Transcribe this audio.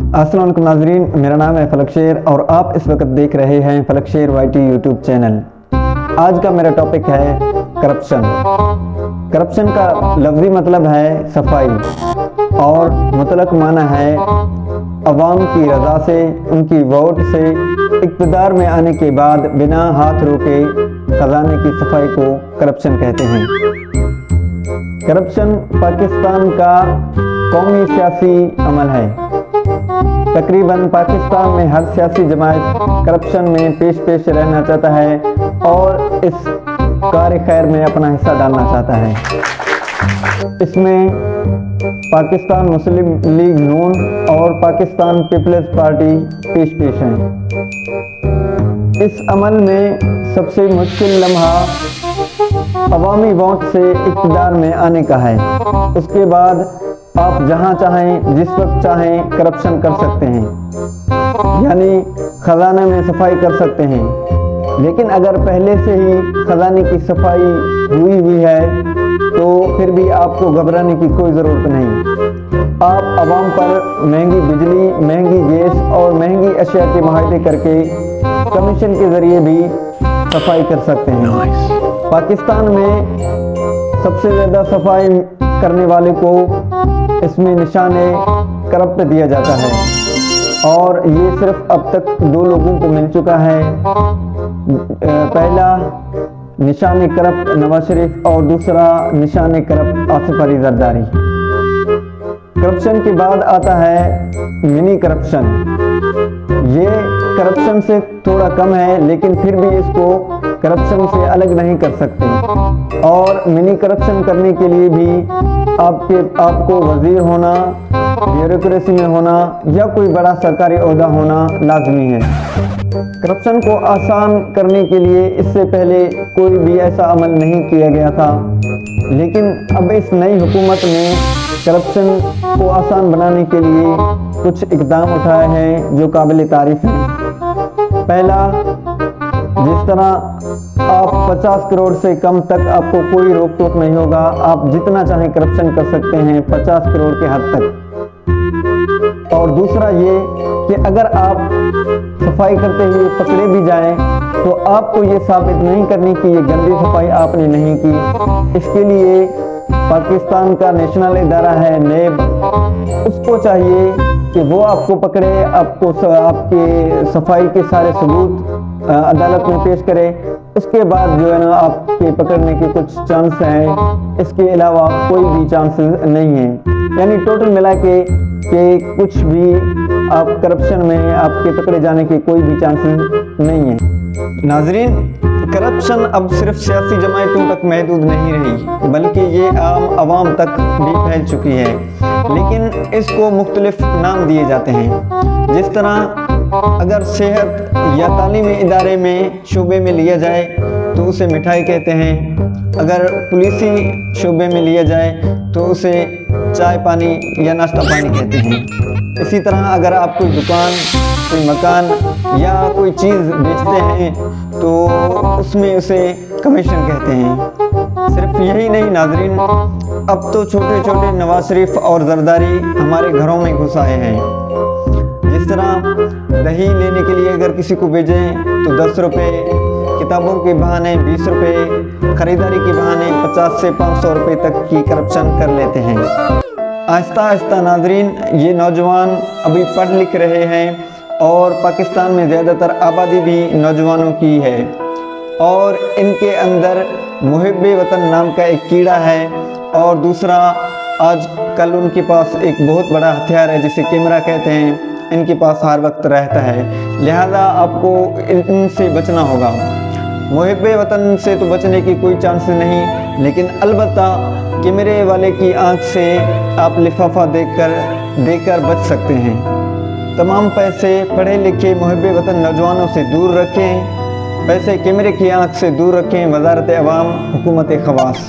अस्सलाम वालेकुम नाजरीन, मेरा नाम है फलक शेर और आप इस वक्त देख रहे हैं फलक शेर वाईटी यूट्यूब चैनल। आज का मेरा टॉपिक है करप्शन। करप्शन का लफ्ज़ी मतलब है सफाई और मुतलक माना है अवाम की रज़ा से, उनकी वोट से इक़्तिदार में आने के बाद बिना हाथ रोके खजाने की सफाई को करप्शन कहते हैं। करप्शन पाकिस्तान का कौमी सियासी अमल है। तकरीबन पाकिस्तान में हर सियासी जमात करप्शन में पेश रहना चाहता है और इस कार्य खैर में अपना हिस्सा डालना चाहता है। इसमें पाकिस्तान मुस्लिम लीग नून और पाकिस्तान पीपल्स पार्टी पेश हैं। इस अमल में सबसे मुश्किल लम्हा अवामी वोट से इक़्तिदार में आने का है। उसके बाद आप जहां चाहें जिस वक्त चाहें करप्शन कर सकते हैं, यानी खजाने में सफाई कर सकते हैं। लेकिन अगर पहले से ही खजाने की सफाई हुई है तो फिर भी आपको घबराने की कोई ज़रूरत नहीं। आप अवाम पर महंगी बिजली, महंगी गैस और महंगी अशिया के मुआहदे करके कमीशन के ज़रिए भी सफाई कर सकते हैं। पाकिस्तान में सबसे ज़्यादा सफाई करने वाले को इसमें निशाने करप्ट दिया जाता है और ये सिर्फ अब तक 2 लोगों को मिल चुका है। पहला निशाने करप्ट नवाज शरीफ और दूसरा निशाने करप्ट आसिफ अली जरदारी। करप्शन के बाद आता है मिनी करप्शन। ये करप्शन से थोड़ा कम है लेकिन फिर भी इसको करप्शन से अलग नहीं कर सकते और मिनी करप्शन करने के लिए भी आपको वजीर होना, ब्यूरोक्रेसी में होना या कोई बड़ा सरकारी ओहदा होना लाजमी है। करप्शन को आसान करने के लिए इससे पहले कोई भी ऐसा अमल नहीं किया गया था, लेकिन अब इस नई हुकूमत ने करप्शन को आसान बनाने के लिए कुछ इक़दाम उठाए हैं जो काबिल तारीफ हैं। पहला, जिस तरह आप 50 करोड़ से कम तक आपको कोई रोक टोक नहीं होगा, आप जितना चाहें करप्शन कर सकते हैं 50 करोड़ के हद तक। और दूसरा ये कि अगर आप सफाई करते हुए पकड़े भी जाएं तो आपको ये साबित नहीं करनी कि ये गंदी सफाई आपने नहीं की। इसके लिए पाकिस्तान का नेशनल इदारा है नेब, उसको चाहिए कि वो आपको पकड़े, आपको आपके सफाई के सारे सबूत अदालत में पेश करे। उसके बाद जो है ना आपके पकड़ने के कुछ चांस हैं, इसके अलावा कोई भी चांसेस नहीं है। यानी टोटल मिला के कुछ भी आप करप्शन में आपके पकड़े जाने के कोई भी चांसेस नहीं है। नाजरीन, करप्शन अब सिर्फ सियासी जमातों तक महदूद नहीं रही बल्कि ये आम आवाम तक भी फैल चुकी है, लेकिन इसको मुख्तलिफ नाम दिए जाते हैं। जिस तरह अगर सेहत या तालीमी इदारे में शोबे में लिया जाए तो उसे मिठाई कहते हैं, अगर पुलिसी शोबे में लिया जाए तो उसे चाय पानी या नाश्ता पानी कहते हैं। इसी तरह अगर आप कोई दुकान, कोई मकान या कोई चीज़ बेचते हैं तो उसमें उसे कमीशन कहते हैं। सिर्फ यही नहीं नाजरीन, अब तो छोटे छोटे नवाज शरीफ और जरदारी हमारे घरों में घुस आए हैं। जिस तरह दही लेने के लिए अगर किसी को भेजें तो 10 रुपये, किताबों के बहाने 20 रुपये, खरीदारी के बहाने 50 से 500 रुपये तक की करप्शन कर लेते हैं। आहिस्ता आहिस्ता नाजरीन, ये नौजवान अभी पढ़ लिख रहे हैं और पाकिस्तान में ज़्यादातर आबादी भी नौजवानों की है और इनके अंदर मुहिब्बे वतन नाम का एक कीड़ा है और दूसरा आज कल उनके पास एक बहुत बड़ा हथियार है जिसे कैमरा कहते हैं, इनके पास हर वक्त रहता है। लिहाजा आपको इनसे बचना होगा। मुहिब्बे वतन से तो बचने की कोई चांस नहीं, लेकिन अलबत्ता कैमरे वाले की आंख से आप लिफाफा देकर बच सकते हैं। तमाम पैसे पढ़े लिखे मुहिब्बे वतन नौजवानों से दूर रखें, पैसे कैमरे की आंख से दूर रखें। वज़ारत अवाम, हुकूमत ख़वास।